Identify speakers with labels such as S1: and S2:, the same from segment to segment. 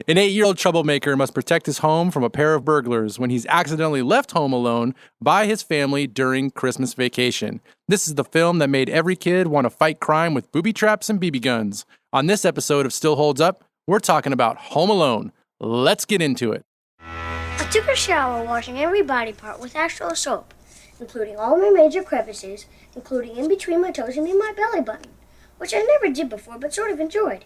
S1: An 8-year-old troublemaker must protect his home from a pair of burglars when he's accidentally left home alone by his family during Christmas vacation. This is the film that made every kid want to fight crime with booby traps and BB guns. On this episode of Still Holds Up, we're talking about Home Alone. Let's get into it.
S2: I took a shower washing every body part with actual soap, including all my major crevices, including in between my toes and in my belly button, which I never did before but sort of enjoyed.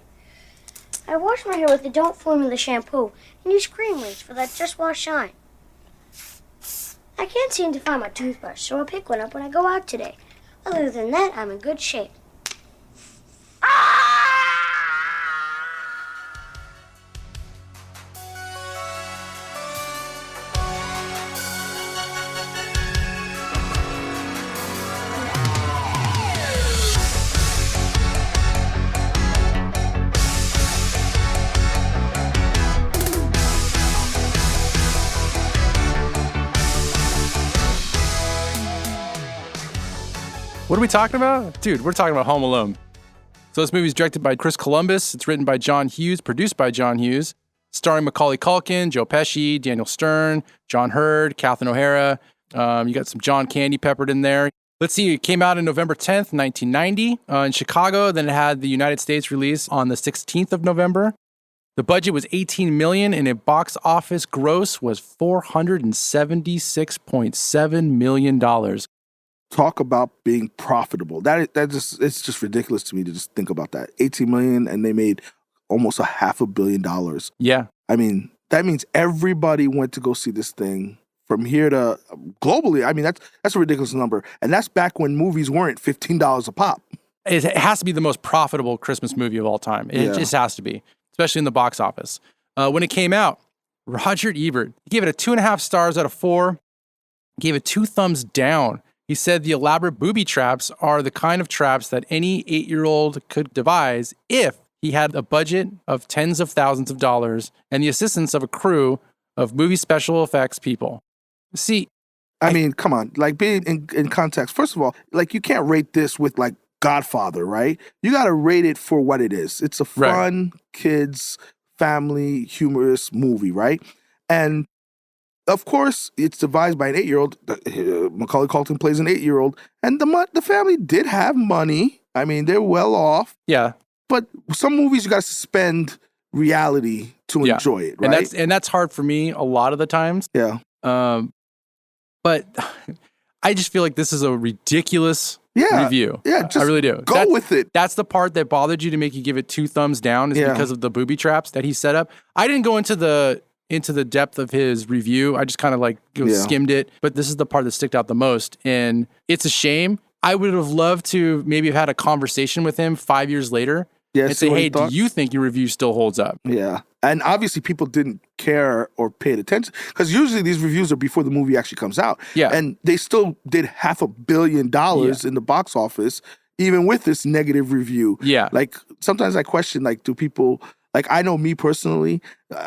S2: I washed my hair with the Don't Formula shampoo and used cream rinse for that Just Wash shine. I can't seem to find my toothbrush, so I'll pick one up when I go out today. Other than that, I'm in good shape.
S1: What are we talking about? Dude, we're talking about Home Alone. So this movie is directed by Chris Columbus. It's written by John Hughes, produced by John Hughes, starring Macaulay Culkin, Joe Pesci, Daniel Stern, John Hurd, Catherine O'Hara. You got some John Candy peppered in there. Let's see, it came out on November 10th, 1990 in Chicago. Then it had the United States release on the 16th of November. The budget was $18 million and a box office gross was $476.7 million.
S3: Talk about being profitable. It's just ridiculous to me to just think about that. 18 million and they made almost $500 million.
S1: Yeah.
S3: I mean, that means everybody went to go see this thing from here to globally. I mean, that's a ridiculous number. And that's back when movies weren't $15 a pop.
S1: It has to be the most profitable Christmas movie of all time. It just has to be, especially in the box office. When it came out, Roger Ebert gave it a 2.5 stars out of 4, gave it 2 thumbs down. He said the elaborate booby traps are the kind of traps that any 8-year-old could devise if he had a budget of tens of thousands of dollars and the assistance of a crew of movie special effects people. See,
S3: I mean, come on, like being in context. First of all, like you can't rate this with like Godfather, right? You got to rate it for what it is. It's a fun, kids, family, humorous movie, right? And of course, it's devised by an 8-year-old. Macaulay Culkin plays an 8-year-old. And the family did have money. I mean, they're well off.
S1: Yeah.
S3: But some movies, you got to suspend reality to enjoy it, right?
S1: And that's hard for me a lot of the times.
S3: Yeah.
S1: But I just feel like this is a ridiculous review.
S3: Yeah, just
S1: I really do.
S3: Go with it.
S1: That's the part that bothered you to make you give it 2 thumbs down is because of the booby traps that he set up. I didn't go into the depth of his review. I just kind of skimmed it. But this is the part that sticked out the most. And it's a shame. I would have loved to maybe have had a conversation with him 5 years later and say, hey, do you think your review still holds up?
S3: Yeah. And obviously people didn't care or paid attention because usually these reviews are before the movie actually comes out.
S1: Yeah.
S3: And they still did $500 million in the box office, even with this negative review.
S1: Yeah.
S3: Like sometimes I question, like, do people... Like, I know me personally,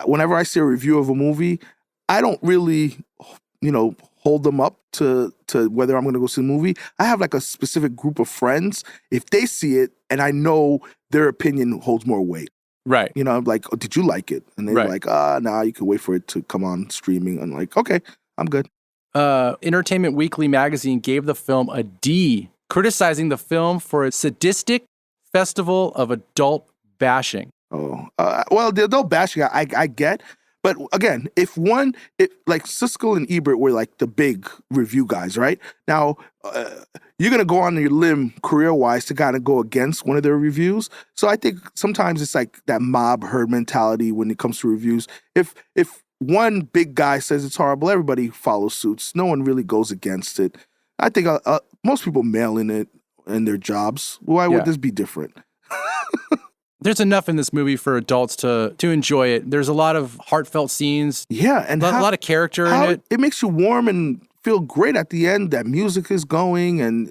S3: whenever I see a review of a movie, I don't really, hold them up to whether I'm going to go see the movie. I have, like, a specific group of friends. If they see it and I know their opinion holds more weight.
S1: Right.
S3: I'm like, oh, did you like it? And they're like, nah, you can wait for it to come on streaming. I'm like, okay, I'm good.
S1: Entertainment Weekly magazine gave the film a D, criticizing the film for its sadistic festival of adult bashing.
S3: Oh, well, the adult bashing, I get. But again, if like Siskel and Ebert were like the big review guys, right? Now, you're going to go on your limb career-wise to kind of go against one of their reviews. So I think sometimes it's like that mob herd mentality when it comes to reviews. If one big guy says it's horrible, everybody follows suits. No one really goes against it. I think most people mail in it in their jobs. Why would this be different?
S1: There's enough in this movie for adults to enjoy it. There's a lot of heartfelt scenes.
S3: Yeah, and
S1: a lot of character in it.
S3: It makes you warm and feel great at the end. That music is going, and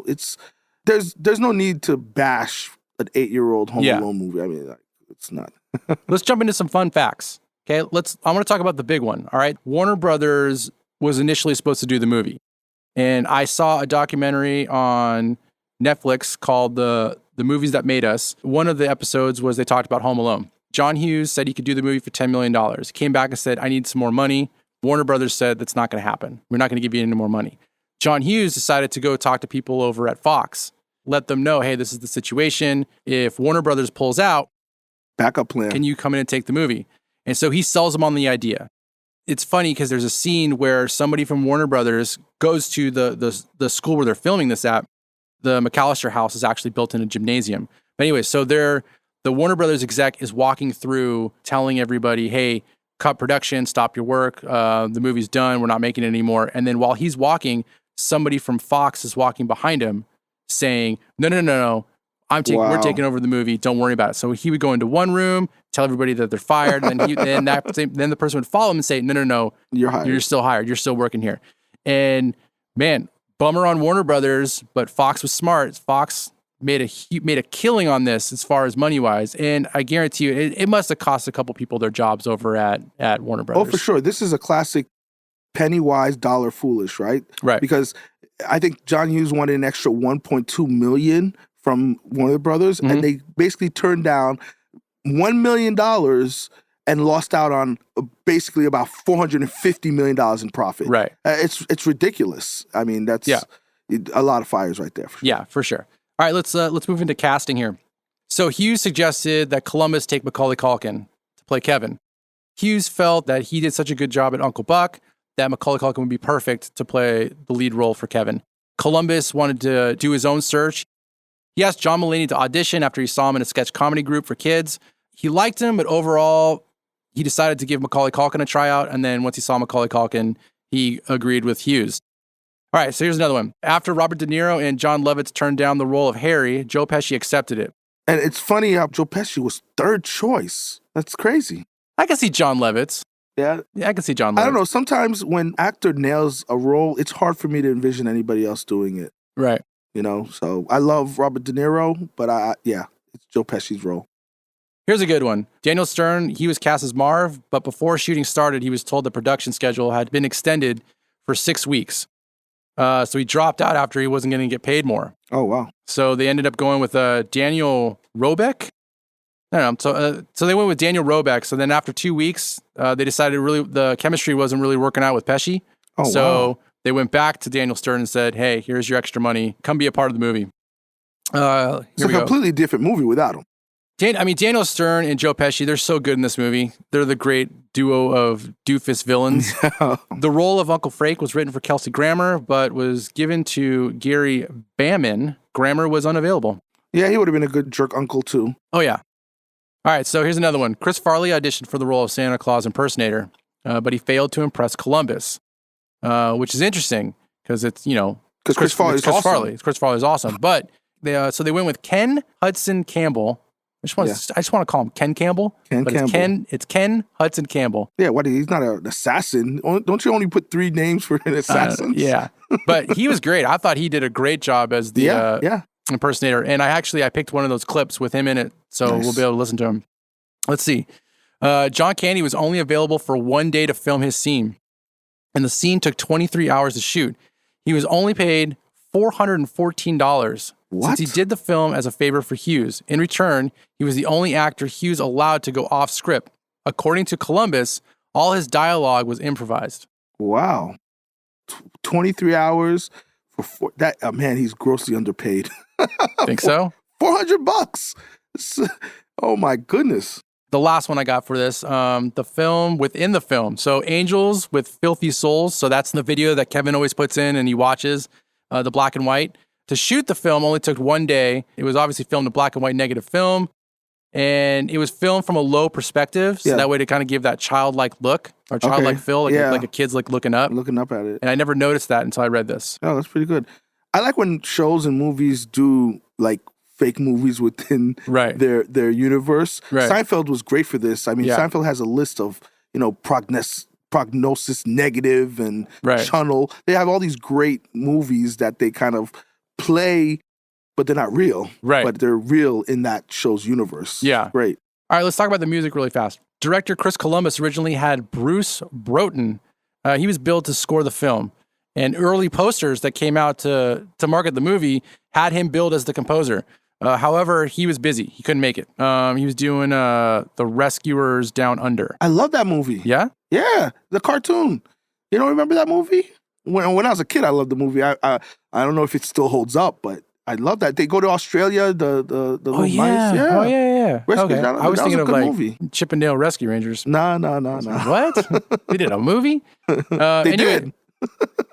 S3: it's there's no need to bash an 8-year-old Home Alone movie. I mean, it's not.
S1: Let's jump into some fun facts. Okay, I want to talk about the big one. All right, Warner Brothers was initially supposed to do the movie, and I saw a documentary on Netflix called the Movies That Made Us. One of the episodes was they talked about Home Alone. John Hughes said he could do the movie for $10 million. He came back and said, I need some more money. Warner Brothers said, that's not going to happen. We're not going to give you any more money. John Hughes decided to go talk to people over at Fox, let them know, hey, this is the situation. If Warner Brothers pulls out,
S3: backup plan.
S1: Can you come in and take the movie? And so he sells them on the idea. It's funny because there's a scene where somebody from Warner Brothers goes to the school where they're filming this at. The McAllister house is actually built in a gymnasium. But anyway, so the Warner Brothers exec is walking through telling everybody, hey, cut production, stop your work. The movie's done. We're not making it anymore. And then while he's walking, somebody from Fox is walking behind him saying, no. We're taking over the movie. Don't worry about it. So he would go into one room, tell everybody that they're fired, and then the person would follow him and say, no,
S3: you're hired.
S1: You're still hired. You're still working here. And man, bummer on Warner Brothers, but Fox was smart. Fox made a killing on this as far as money wise, and I guarantee you, it must have cost a couple people their jobs over at Warner Brothers.
S3: Oh, for sure. This is a classic penny wise, dollar foolish, right?
S1: Right.
S3: Because I think John Hughes wanted an extra $1.2 million from Warner Brothers, and they basically turned down $1 million and lost out on basically about $450 million in profit.
S1: Right.
S3: It's ridiculous. I mean, that's a lot of fires right there. For sure.
S1: Yeah, for sure. All right, let's move into casting here. So Hughes suggested that Columbus take Macaulay Culkin to play Kevin. Hughes felt that he did such a good job at Uncle Buck that Macaulay Culkin would be perfect to play the lead role for Kevin. Columbus wanted to do his own search. He asked John Mulaney to audition after he saw him in a sketch comedy group for kids. He liked him, but overall, he decided to give Macaulay Culkin a tryout. And then once he saw Macaulay Culkin, he agreed with Hughes. All right, so here's another one. After Robert De Niro and John Lovitz turned down the role of Harry, Joe Pesci accepted it.
S3: And it's funny how Joe Pesci was third choice. That's crazy.
S1: I can see John Lovitz.
S3: Yeah,
S1: I can see John Lovitz.
S3: I don't know. Sometimes when actor nails a role, it's hard for me to envision anybody else doing it.
S1: Right.
S3: You know, so I love Robert De Niro, but it's Joe Pesci's role.
S1: Here's a good one. Daniel Stern, he was cast as Marv, but before shooting started, he was told the production schedule had been extended for 6 weeks. So he dropped out after he wasn't going to get paid more.
S3: Oh, wow.
S1: So they ended up going with Daniel Roebuck. I don't know. So they went with Daniel Roebuck. So then after 2 weeks, they decided the chemistry wasn't really working out with Pesci.
S3: Oh,
S1: so
S3: wow.
S1: They went back to Daniel Stern and said, hey, here's your extra money. Come be a part of the movie.
S3: It's a completely different movie without him.
S1: Daniel Stern and Joe Pesci, they're so good in this movie. They're the great duo of doofus villains. The role of Uncle Frank was written for Kelsey Grammer, but was given to Gary Bamman. Grammer was unavailable.
S3: Yeah, he would have been a good jerk uncle, too.
S1: Oh, yeah. All right, so here's another one. Chris Farley auditioned for the role of Santa Claus impersonator, but he failed to impress Columbus, which is interesting because it's,
S3: because Chris Farley's awesome.
S1: Chris Farley's awesome. But they went with Ken Hudson Campbell. I just want to call him Ken Campbell. It's Ken Hudson Campbell.
S3: Yeah, he's not an assassin. Don't you only put 3 names for an assassin?
S1: Yeah, but he was great. I thought he did a great job as the impersonator. And I picked one of those clips with him in it, so We'll be able to listen to him. Let's see. John Candy was only available for 1 day to film his scene, and the scene took 23 hours to shoot. He was only paid $414.
S3: What?
S1: Since he did the film as a favor for Hughes. In return, he was the only actor Hughes allowed to go off script. According to Columbus, all his dialogue was improvised.
S3: Wow. 23 hours for that. Oh, man, he's grossly underpaid.
S1: Think so?
S3: $400. Oh my goodness.
S1: The last one I got for this, the film within the film. So Angels with Filthy Souls. So that's the video that Kevin always puts in and he watches, the black and white. To shoot the film only took 1 day. It was obviously filmed in black and white negative film, and it was filmed from a low perspective, so that way to kind of give that childlike look or childlike feel, like a kid's like looking up
S3: at it.
S1: And I never noticed that until I read this.
S3: Oh, that's pretty good. I like when shows and movies do like fake movies within their universe.
S1: Right.
S3: Seinfeld was great for this. I mean, Seinfeld has a list of prognosis negative and channel. They have all these great movies that they kind of play, but they're not real.
S1: Right.
S3: But they're real in that show's universe.
S1: Yeah.
S3: Great.
S1: All right, let's talk about the music really fast. Director Chris Columbus originally had Bruce Broughton. He was billed to score the film. And early posters that came out to market the movie had him billed as the composer. However, he was busy. He couldn't make it. He was doing The Rescuers Down Under.
S3: I love that movie.
S1: Yeah?
S3: Yeah, the cartoon. You don't remember that movie? When I was a kid, I loved the movie. I don't know if it still holds up, but I love that. They go to Australia, the little mice. Yeah.
S1: Oh, yeah.
S3: Rescue
S1: Okay.
S3: Down Under.
S1: I was
S3: That
S1: thinking
S3: a
S1: of
S3: good
S1: like
S3: movie.
S1: Chippendale Rescue Rangers.
S3: No.
S1: What? They did a movie?
S3: They did.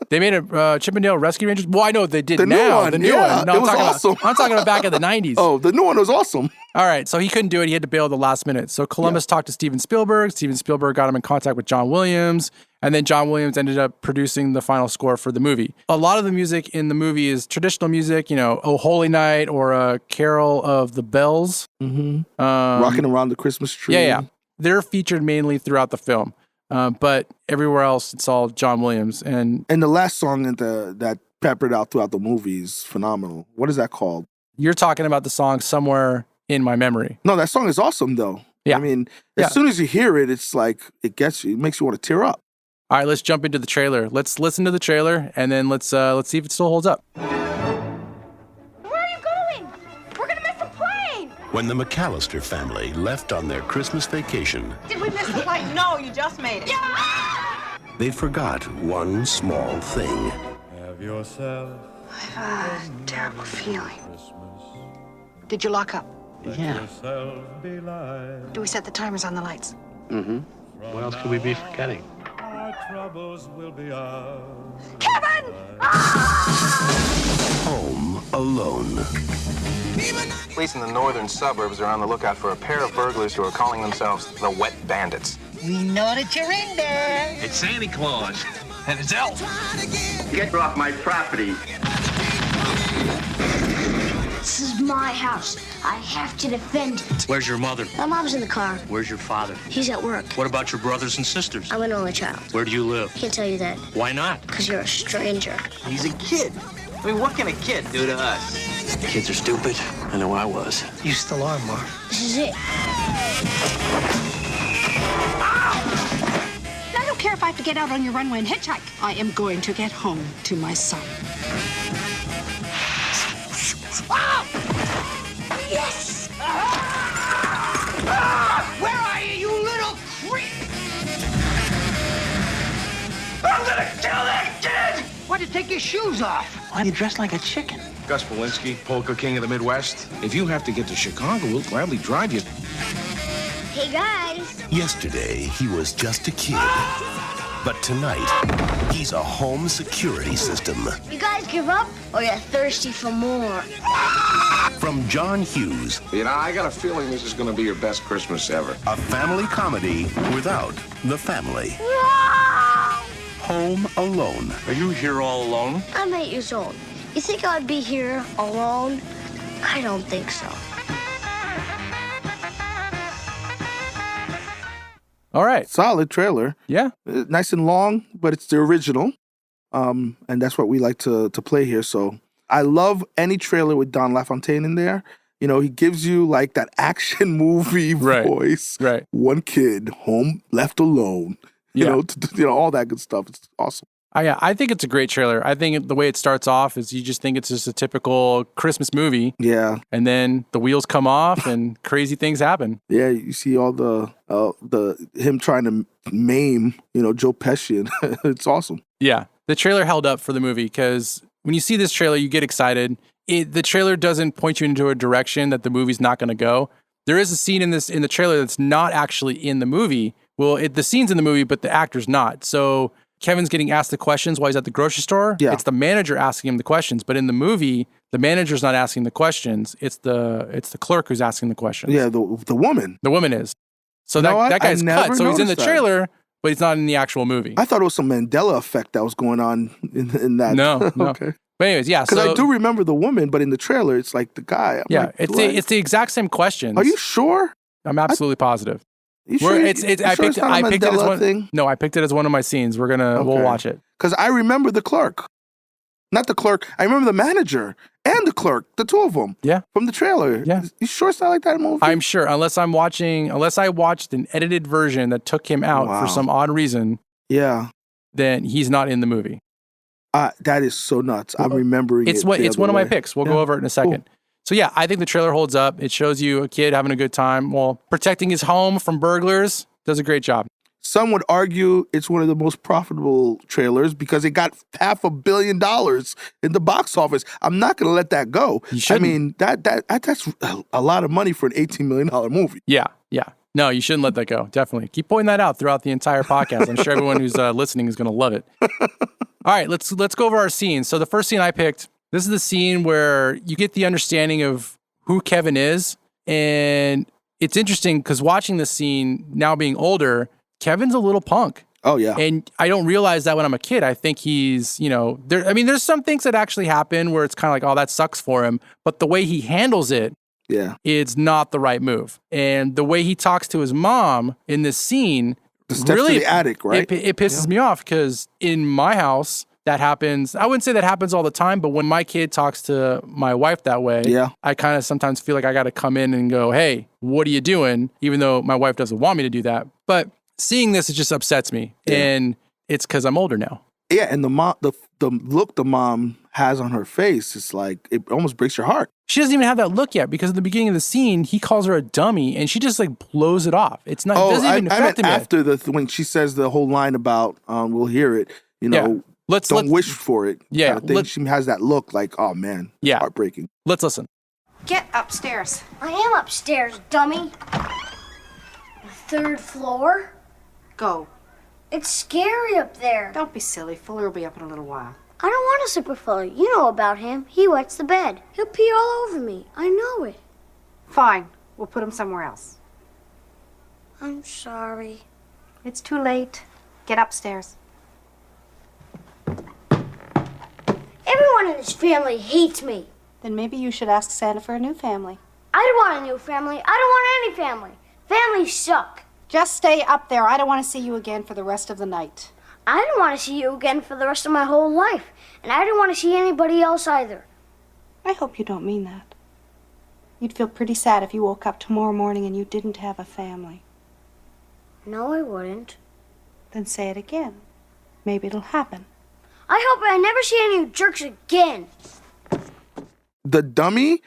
S1: They made a Chippendale Rescue Rangers? Well, I know what they did
S3: The new
S1: now.
S3: one,
S1: The new
S3: yeah,
S1: one. No,
S3: it was awesome.
S1: I'm talking about back in the 90s.
S3: Oh, the new one was awesome.
S1: All right, so he couldn't do it. He had to bail at the last minute. So Columbus talked to Steven Spielberg. Steven Spielberg got him in contact with John Williams. And then John Williams ended up producing the final score for the movie. A lot of the music in the movie is traditional music, Oh Holy Night or Carol of the Bells.
S3: Mm-hmm. Rocking Around the Christmas Tree.
S1: Yeah. They're featured mainly throughout the film. But everywhere else, it's all John Williams. And
S3: the last song that peppered out throughout the movie is phenomenal. What is that called?
S1: You're talking about the song Somewhere in My Memory.
S3: No, that song is awesome, though.
S1: Yeah.
S3: I mean, as soon as you hear it, it's like, it gets you. It makes you want to tear up.
S1: All right, let's jump into the trailer. Let's listen to the trailer, and then let's see if it still holds up.
S4: Where are you going? We're gonna miss the plane!
S5: When the McAllister family left on their Christmas vacation,
S4: Did we miss the plane? No, you just made it. Yeah!
S5: they forgot one small thing.
S6: Have yourself
S4: I've a terrible feeling. Did you lock up?
S6: yourself be light.
S4: Do we set the timers on the lights?
S7: What else could we be forgetting?
S6: Our troubles will be ours.
S4: Kevin!
S5: Home Alone.
S8: Police in the northern suburbs are on the lookout for a pair of burglars who are calling themselves the Wet Bandits.
S9: We know that you're in there.
S7: It's Santa Claus. And it's Elf.
S10: Get off my property.
S2: This is my house. I have to defend it.
S7: Where's your mother?
S2: My mom's in the car.
S7: Where's your father?
S2: He's at work.
S7: What about your brothers and sisters?
S2: I'm an only child.
S7: Where do you live?
S2: Can't tell you that,
S7: Why not?
S2: because you're a stranger.
S10: He's a kid. I mean, what can a kid do to us?
S7: Kids are stupid. I know I was.
S9: You still are, Marv.
S2: This is it.
S4: I don't care if I have to get out on your runway and hitchhike. I am going to get home to my son.
S9: Yes! Where are you, you little creep? I'm gonna kill that kid! Why'd you take your shoes off? Why do you dress like a chicken?
S8: Gus Polinski, Polka King of the Midwest. If you have to get to Chicago, we'll gladly drive you.
S2: Hey, guys.
S5: Yesterday, he was just a kid. But tonight, he's a home security system.
S2: You guys give up, or you're thirsty for more?
S5: From John Hughes,
S8: I got a feeling this is going to be your best Christmas ever.
S5: a family comedy without the family. Home Alone.
S7: Are you here all alone?
S2: I'm 8 years old. You think I'd be here alone? I don't think so.
S1: All right.
S3: Solid trailer.
S1: Yeah.
S3: Nice and long, but it's the original. And that's what we like to play here. So I love any trailer with Don LaFontaine in there. He gives you like that action movie voice.
S1: Right.
S3: One kid home left alone.
S1: Yeah.
S3: All that good stuff. It's awesome.
S1: I think it's a great trailer. I think the way it starts off is you just think it's just a typical Christmas movie.
S3: Yeah.
S1: And then the wheels come off and crazy things happen.
S3: Yeah, you see all the him trying to maim, Joe Pesci, and it's awesome.
S1: Yeah. The trailer held up for the movie because when you see this trailer, you get excited. The trailer doesn't point you into a direction that the movie's not going to go. There is a scene in the trailer that's not actually in the movie. Well, the scene's in the movie, but the actor's not. So Kevin's getting asked the questions while he's at the grocery store.
S3: Yeah.
S1: It's the manager asking him the questions. But in the movie, the manager's not asking the questions. It's the clerk who's asking the questions.
S3: Yeah, the woman.
S1: The woman is. So
S3: know what?
S1: that guy's
S3: I never
S1: cut. So he's in the
S3: noticed that.
S1: trailer, but he's not in the actual movie.
S3: I thought it was some Mandela effect that was going on in that.
S1: No.
S3: Okay.
S1: But anyways, yeah.
S3: Because
S1: So
S3: I do remember the woman, but in the trailer, it's like the guy. I'm like,
S1: it's the exact same questions.
S3: Are you sure?
S1: I'm absolutely positive.
S3: You sure?
S1: I picked it as one.
S3: Thing?
S1: No, I picked it as one of my scenes. We'll watch it.
S3: Because I remember the clerk, not the clerk. I remember the manager and the clerk, the two of them.
S1: Yeah.
S3: From the trailer.
S1: Yeah.
S3: You sure it's not like that in the movie?
S1: I'm sure, unless I watched an edited version that took him out for some odd reason.
S3: Yeah.
S1: Then he's not in the movie.
S3: That is so nuts. I'm remembering
S1: it's one of my picks. We'll go over it in a second. Cool. So yeah, I think the trailer holds up. It shows you a kid having a good time while protecting his home from burglars. Does a great job.
S3: Some would argue it's one of the most profitable trailers because it got $500 million in the box office. I'm not going to let that go. I mean, that's a lot of money for an $18 million movie.
S1: Yeah. No, you shouldn't let that go. Definitely. Keep pointing that out throughout the entire podcast. I'm sure everyone who's listening is going to love it. All right, let's go over our scenes. So the first scene I picked, this is the scene where you get the understanding of who Kevin is. And it's interesting because watching this scene, now being older, Kevin's a little punk.
S3: Oh, yeah.
S1: And I don't realize that when I'm a kid. I think he's, there's some things that actually happen where it's kind of like, oh, that sucks for him. But the way he handles it, it's not the right move. And the way he talks to his mom in this scene,
S3: really, to the attic, right?
S1: It pisses me off because in my house, that happens. I wouldn't say that happens all the time, but when my kid talks to my wife that way, I kind of sometimes feel like I got to come in and go, hey, what are you doing? Even though my wife doesn't want me to do that. But seeing this, it just upsets me. And it's because I'm older now.
S3: Yeah, and the look the mom has on her face, it's like, it almost breaks your heart.
S1: She doesn't even have that look yet because at the beginning of the scene, he calls her a dummy and she just like blows it off. It's not, it doesn't even affect him yet.
S3: After when she says the whole line about, we'll hear it, don't wish for it.
S1: Yeah.
S3: She has that look like, oh man, heartbreaking.
S1: Let's listen.
S4: Get upstairs.
S2: I am upstairs, dummy. The 3rd floor?
S4: Go.
S2: It's scary up there.
S4: Don't be silly. Fuller will be up in a little while.
S2: I don't want to sleep with Fuller. You know about him. He wets the bed. He'll pee all over me. I know it.
S4: Fine. We'll put him somewhere else.
S2: I'm sorry.
S4: It's too late. Get upstairs.
S2: Everyone in this family hates me.
S4: Then maybe you should ask Santa for a new family.
S2: I don't want a new family. I don't want any family. Families suck.
S4: Just stay up there. I don't want to see you again for the rest of the night.
S2: I don't want to see you again for the rest of my whole life. And I don't want to see anybody else either.
S4: I hope you don't mean that. You'd feel pretty sad if you woke up tomorrow morning and you didn't have a family.
S2: No, I wouldn't.
S4: Then say it again. Maybe it'll happen.
S2: I hope I never see any of you jerks again.
S3: The dummy,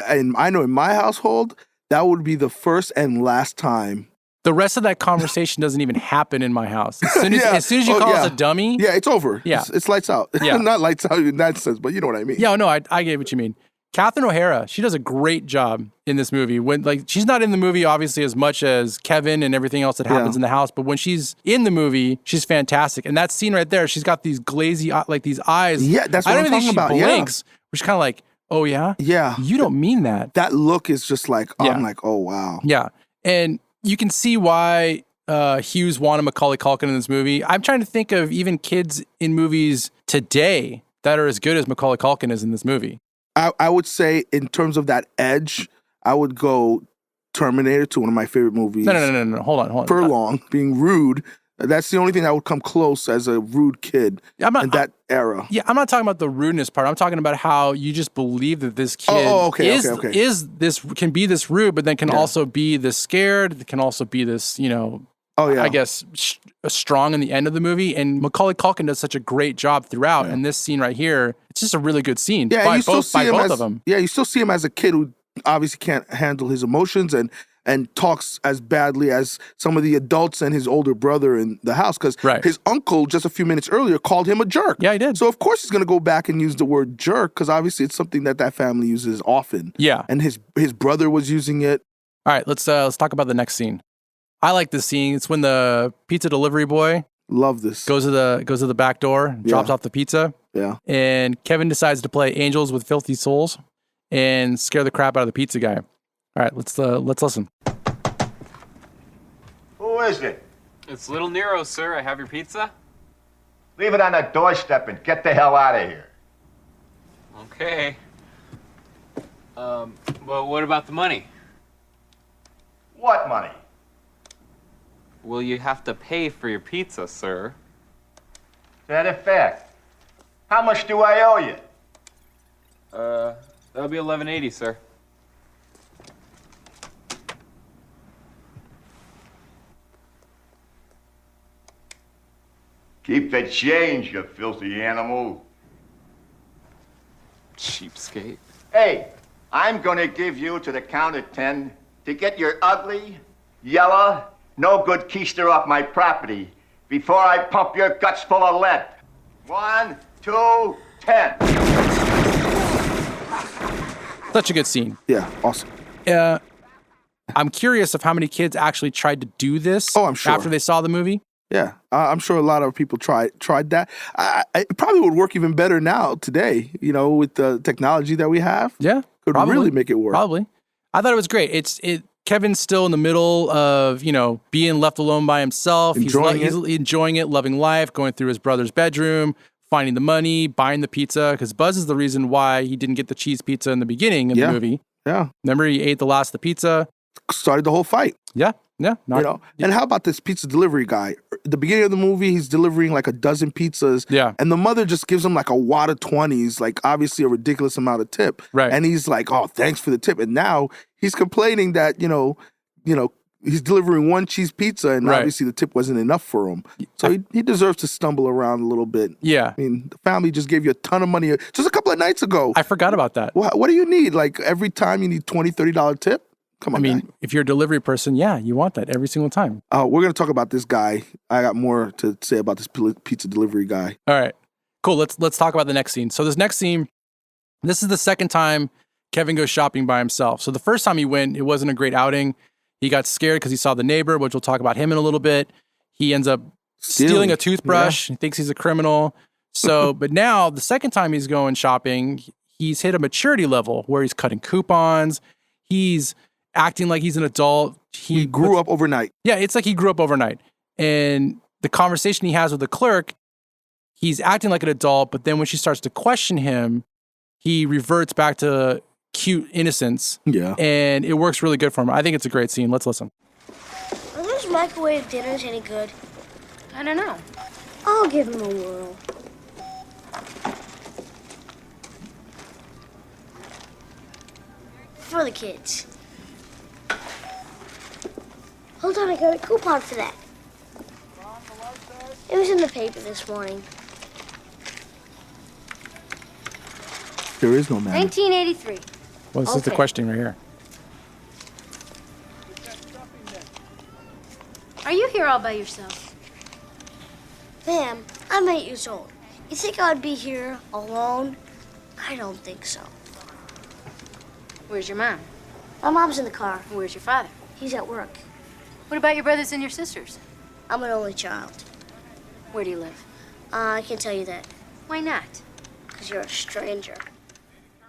S3: and I know in my household, that would be the first and last time.
S1: The rest of that conversation doesn't even happen in my house. As soon as you call us a dummy.
S3: Yeah, it's over.
S1: Yeah.
S3: It's lights out.
S1: Yeah.
S3: Not lights out in that sense, but you know what I mean.
S1: Yeah, no, I get what you mean. Catherine O'Hara, she does a great job in this movie. She's not in the movie, obviously, as much as Kevin and everything else that happens in the house. But when she's in the movie, she's fantastic. And that scene right there, she's got these glazy, these eyes.
S3: Yeah, that's what I'm talking about.
S1: She blinks, which is kind of like, oh, yeah?
S3: Yeah.
S1: You don't mean that.
S3: That look is just like, I'm like, oh, wow.
S1: Yeah. And you can see why Hughes wanted Macaulay Culkin in this movie. I'm trying to think of even kids in movies today that are as good as Macaulay Culkin is in this movie.
S3: I would say in terms of that edge, I would go Terminator 2, one of my favorite movies.
S1: No. Hold on.
S3: Furlong, being rude. That's the only thing that would come close as a rude kid in that era.
S1: Yeah, I'm not talking about the rudeness part. I'm talking about how you just believe that this kid can be this rude, but then can also be this scared, can also be this, I guess, strong in the end of the movie. And Macaulay Culkin does such a great job throughout. And this scene right here, it's just a really good scene by both of them.
S3: Yeah, you still see him as a kid who obviously can't handle his emotions and talks as badly as some of the adults and his older brother in the house. Because his uncle, just a few minutes earlier, called him a jerk.
S1: Yeah, he did.
S3: So, of course, he's going to go back and use the word jerk because obviously it's something that family uses often.
S1: Yeah.
S3: And his brother was using it.
S1: All right, let's talk about the next scene. I like this scene. It's when the pizza delivery boy
S3: goes
S1: to the back door, drops off the pizza.
S3: Yeah.
S1: And Kevin decides to play Angels with Filthy Souls and scare the crap out of the pizza guy. All right, let's listen.
S11: Who is it?
S10: It's Little Nero, sir. I have your pizza.
S11: Leave it on the doorstep and get the hell out of here.
S10: Okay. Well, what about the money?
S11: What money?
S10: Well, you have to pay for your pizza, sir.
S11: Is that a fact? How much do I owe you?
S10: That'll be $11.80, sir.
S11: Keep the change, you filthy animal.
S10: Cheapskate.
S11: Hey, I'm gonna give you to the count of 10 to get your ugly, yellow, no good keister off my property before I pump your guts full of lead. 1, 2, 10.
S1: Such a good scene.
S3: Yeah, awesome.
S1: I'm curious of how many kids actually tried to do this.
S3: Oh, I'm sure.
S1: After they saw the movie.
S3: Yeah, I'm sure a lot of people tried that. It probably would work even better now today, with the technology that we have.
S1: Yeah,
S3: could really make it work.
S1: Probably. I thought it was great. Kevin's still in the middle of, being left alone by himself. He's enjoying it, loving life, going through his brother's bedroom, finding the money, buying the pizza, because Buzz is the reason why he didn't get the cheese pizza in the beginning of the movie.
S3: Yeah.
S1: Remember, he ate the last of the pizza.
S3: Started the whole fight.
S1: Yeah.
S3: And how about this pizza delivery guy? At the beginning of the movie, he's delivering like a dozen pizzas.
S1: Yeah.
S3: And the mother just gives him like a wad of 20s, like obviously a ridiculous amount of tip.
S1: Right.
S3: And he's like, oh, thanks for the tip. And now he's complaining that, he's delivering one cheese pizza and obviously the tip wasn't enough for him. So he deserves to stumble around a little bit.
S1: Yeah.
S3: I mean, the family just gave you a ton of money just a couple of nights ago.
S1: I forgot about that.
S3: What do you need? Like every time you need $20, $30 tip? Come on, guy.
S1: If you're a delivery person, you want that every single time.
S3: We're going to talk about this guy. I got more to say about this pizza delivery guy.
S1: All right, cool. Let's talk about the next scene. So this next scene, this is the second time Kevin goes shopping by himself. So the first time he went, it wasn't a great outing. He got scared because he saw the neighbor, which we'll talk about him in a little bit. He ends up stealing a toothbrush. Yeah. He thinks he's a criminal. So, but now the second time he's going shopping, he's hit a maturity level where he's cutting coupons. He's acting like he's an adult.
S3: He grew up overnight.
S1: Yeah, it's like he grew up overnight. And the conversation he has with the clerk, he's acting like an adult, but then when she starts to question him, he reverts back to cute innocence.
S3: Yeah.
S1: And it works really good for him. I think it's a great scene. Let's listen.
S2: Are those microwave dinners any good?
S12: I don't know.
S2: I'll give them a whirl. For the kids. Hold on, I got a coupon for that. It was in the paper this morning.
S3: There is no man.
S2: 1983.
S1: Well, this is the question right here.
S12: Are you here all by yourself?
S2: Ma'am, I'm 8 years old. You think I'd be here alone? I don't think so.
S12: Where's your mom?
S2: My mom's in the car.
S12: Where's your father?
S2: He's at work.
S12: What about your brothers and your sisters?
S2: I'm an only child.
S12: Where do you live?
S2: I can't tell you that.
S12: Why not?
S2: Because you're a stranger.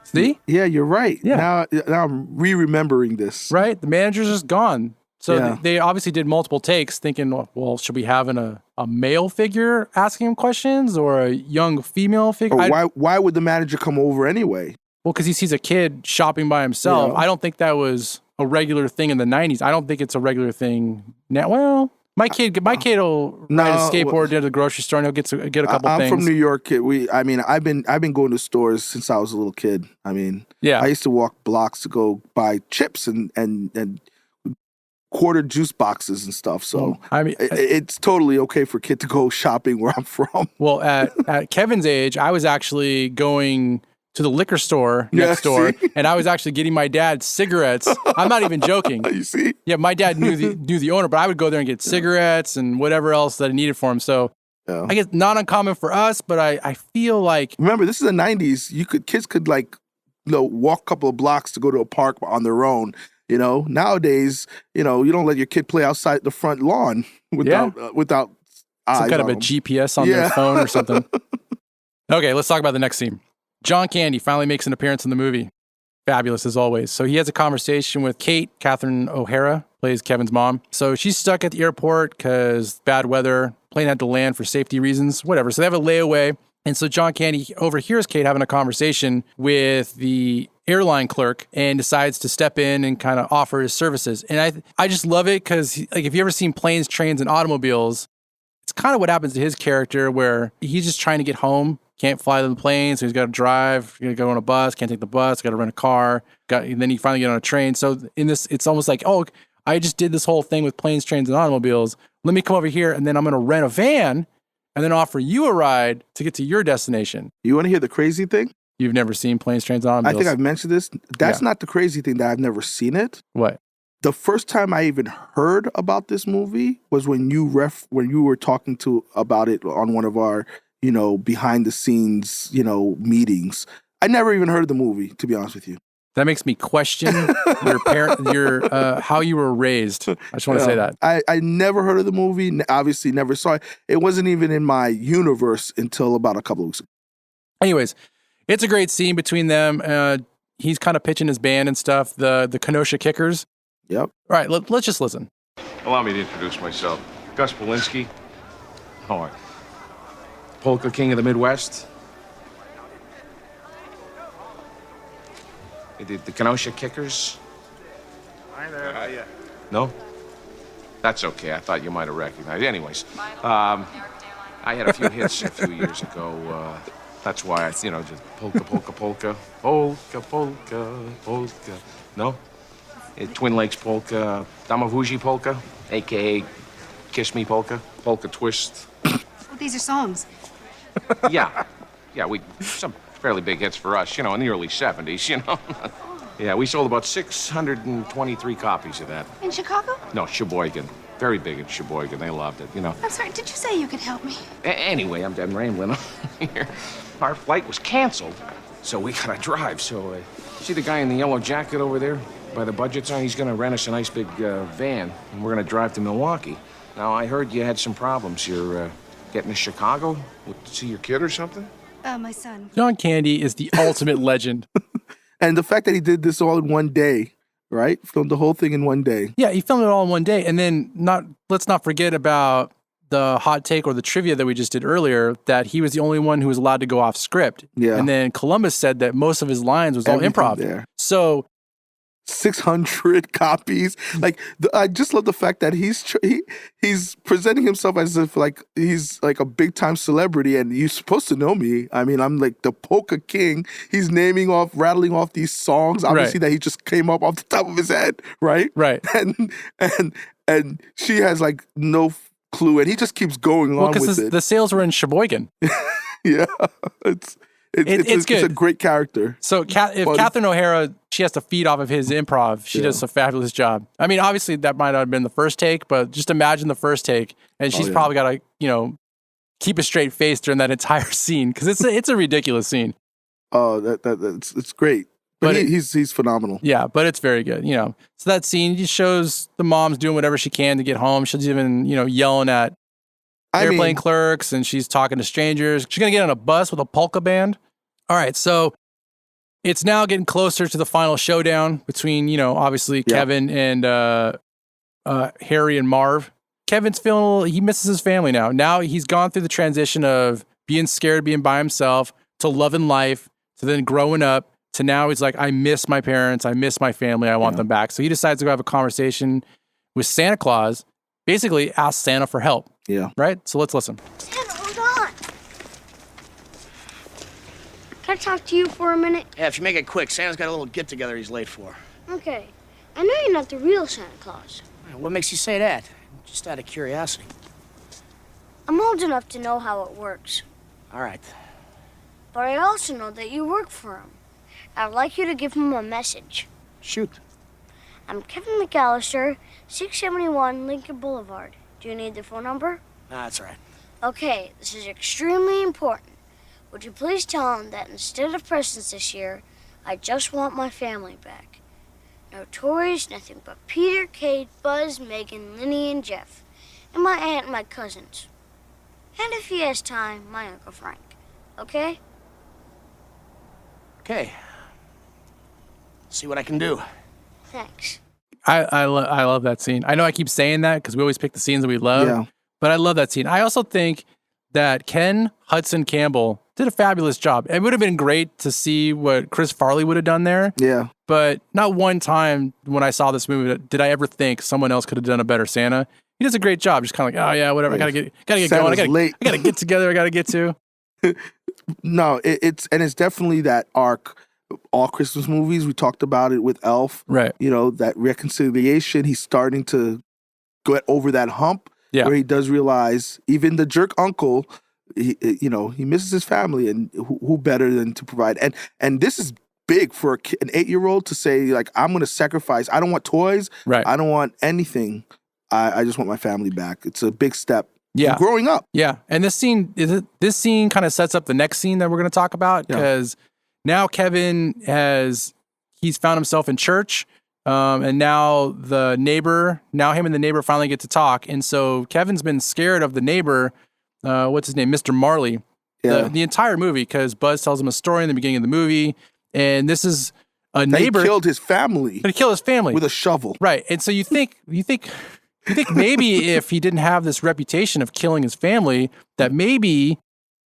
S1: See?
S3: Yeah, you're right.
S1: Yeah.
S3: Now I'm remembering this.
S1: Right? The manager's just gone. So
S3: Yeah.
S1: they obviously did multiple takes thinking, well, should we have a male figure asking him questions or a young female figure?
S3: Or why would the manager come over anyway?
S1: Well, because he sees a kid shopping by himself.
S3: Yeah.
S1: I don't think that was a regular thing in the 90s. I don't think it's a regular thing now. Well, my kid will ride a skateboard to the grocery store and he'll get a couple things.
S3: I'm from New York. I've been going to stores since I was a little kid. I used to walk blocks to go buy chips and quarter juice boxes and stuff. So it's totally okay for a kid to go shopping where I'm from.
S1: Well, at Kevin's age, I was actually going to the liquor store next door, and I was actually getting my dad cigarettes. I'm not even joking.
S3: You see?
S1: Yeah, my dad knew the owner, but I would go there and get cigarettes and whatever else that I needed for him. So I guess not uncommon for us, but I feel like
S3: remember this is the 90s. Kids could walk a couple of blocks to go to a park on their own. Nowadays, you don't let your kid play outside the front lawn without eyes
S1: some kind of
S3: on
S1: a
S3: them.
S1: GPS on their phone or something. Okay, let's talk about the next scene. John Candy finally makes an appearance in the movie. Fabulous as always. So he has a conversation with Kate. Catherine O'Hara plays Kevin's mom. So she's stuck at the airport because bad weather. Plane had to land for safety reasons, whatever. So they have a layaway. And so John Candy overhears Kate having a conversation with the airline clerk and decides to step in and kind of offer his services. And I just love it because if you ever seen Planes, Trains, and Automobiles, it's kind of what happens to his character where he's just trying to get home. Can't fly the plane, so he's got to drive. He's got to go on a bus. Can't take the bus. Got to rent a car. And then he finally get on a train. So in this, it's almost like, oh, I just did this whole thing with Planes, Trains, and Automobiles. Let me come over here, and then I'm going to rent a van and then offer you a ride to get to your destination.
S3: You want to hear the crazy thing?
S1: You've never seen Planes, Trains, and
S3: I
S1: Automobiles?
S3: think I've mentioned this. That's not the crazy thing that I've never seen it.
S1: What?
S3: The first time I even heard about this movie was when you were talking about it on one of our, behind the scenes, meetings. I never even heard of the movie, to be honest with you.
S1: That makes me question how you were raised. I just want to say that.
S3: I never heard of the movie. Obviously, never saw it. It wasn't even in my universe until about a couple of weeks ago.
S1: Anyways, it's a great scene between them. He's kind of pitching his band and stuff. The Kenosha Kickers.
S3: Yep.
S1: All right, let's just listen.
S13: Allow me to introduce myself. Gus Polinski. All right. Polka King of the Midwest. The Kenosha Kickers.
S14: Hi there. How are you?
S13: No? That's okay. I thought you might have recognized. Anyways, I had a few hits a few years ago. That's why I, just polka, polka, polka, polka, polka, polka. No? Twin Lakes Polka, Damavuji Polka, a.k.a. Kiss Me Polka, Polka Twist.
S4: Well, these are songs.
S13: Yeah, some fairly big hits for us, in the early 70s, Yeah, we sold about 623 copies of that.
S4: In Chicago?
S13: No, Sheboygan. Very big in Sheboygan. They loved it,
S4: I'm sorry, did you say you could help me?
S13: Anyway, I'm rambling here. Our flight was canceled, so we gotta drive. So, see the guy in the yellow jacket over there by the budget sign? He's gonna rent us a nice big van, and we're gonna drive to Milwaukee. Now, I heard you had some problems. You're getting to Chicago to see your kid or something?
S4: My son.
S1: John Candy is the ultimate legend.
S3: And the fact that he did this all in one day, right? Filmed the whole thing in one day.
S1: Yeah, he filmed it all in one day. And then let's not forget about the hot take or the trivia that we just did earlier, that he was the only one who was allowed to go off script.
S3: Yeah.
S1: And then Columbus said that most of his lines was all improv.
S3: There.
S1: So
S3: 600 copies. Like, I just love the fact that he's presenting himself as if like he's like a big time celebrity, and you're supposed to know me. I mean, I'm like the Polka King. He's rattling off these songs, obviously that he just came up off the top of his head, right?
S1: Right.
S3: And she has like no clue, and he just keeps going on with it.
S1: The sales were in Sheboygan.
S3: Yeah, it's good. It's a great character.
S1: So if Catherine O'Hara, she has to feed off of his improv. She does a fabulous job. I mean, obviously that might not have been the first take, but just imagine the first take, and she's probably got to, keep a straight face during that entire scene, because it's a ridiculous scene.
S3: Oh, it's great. But he's phenomenal.
S1: Yeah, but it's very good. So that scene just shows the mom's doing whatever she can to get home. She's even yelling at airplane clerks, and she's talking to strangers. She's going to get on a bus with a polka band. All right, so it's now getting closer to the final showdown between, obviously Kevin and Harry and Marv. Kevin's he misses his family now. Now he's gone through the transition of being scared, being by himself, to loving life, to then growing up, to now he's like, I miss my parents, I miss my family, I want them back. So he decides to go have a conversation with Santa Claus, basically ask Santa for help.
S3: Yeah.
S1: Right? So let's listen.
S2: Santa, hold on. Can I talk to you for a minute?
S10: Yeah, if you make it quick, Santa's got a little get-together he's late for.
S2: Okay. I know you're not the real Santa Claus.
S10: What makes you say that? Just out of curiosity.
S2: I'm old enough to know how it works.
S10: All right.
S2: But I also know that you work for him. I'd like you to give him a message.
S10: Shoot.
S2: I'm Kevin McAllister, 671 Lincoln Boulevard. Do you need the phone number?
S10: Nah, that's all right.
S2: Okay, this is extremely important. Would you please tell him that instead of presents this year, I just want my family back. No toys, nothing but Peter, Kate, Buzz, Megan, Linny, and Jeff. And my aunt and my cousins. And if he has time, my Uncle Frank. Okay?
S10: Okay. See what I can do.
S2: Thanks.
S1: I love that scene. I know I keep saying that because we always pick the scenes that we love, but I love that scene. I also think that Ken Hudson Campbell did a fabulous job. It would have been great to see what Chris Farley would have done there.
S3: Yeah.
S1: But not one time when I saw this movie did I ever think someone else could have done a better Santa. He does a great job. Just kind of like, oh yeah, whatever. I gotta get going. I gotta get together. I gotta get to.
S3: No, it's definitely that arc. All Christmas movies, we talked about it with Elf.
S1: Right.
S3: That reconciliation. He's starting to get over that hump.
S1: Yeah.
S3: Where he does realize even the jerk uncle he misses his family, and who better than to provide? And this is big for an 8-year-old to say, like, I'm going to sacrifice. I don't want toys.
S1: Right.
S3: I don't want anything. I just want my family back. It's a big step.
S1: Yeah.
S3: In growing up.
S1: Yeah. And this scene kind of sets up the next scene that we're going to talk about, because now Kevin he's found himself in church. And now him and the neighbor finally get to talk. And so Kevin's been scared of the neighbor, what's his name? Mr. Marley, the entire movie, because Buzz tells him a story in the beginning of the movie. And this is a neighbor.
S3: He killed his family.
S1: But he killed his family.
S3: With a shovel.
S1: Right. And so you think maybe if he didn't have this reputation of killing his family, that maybe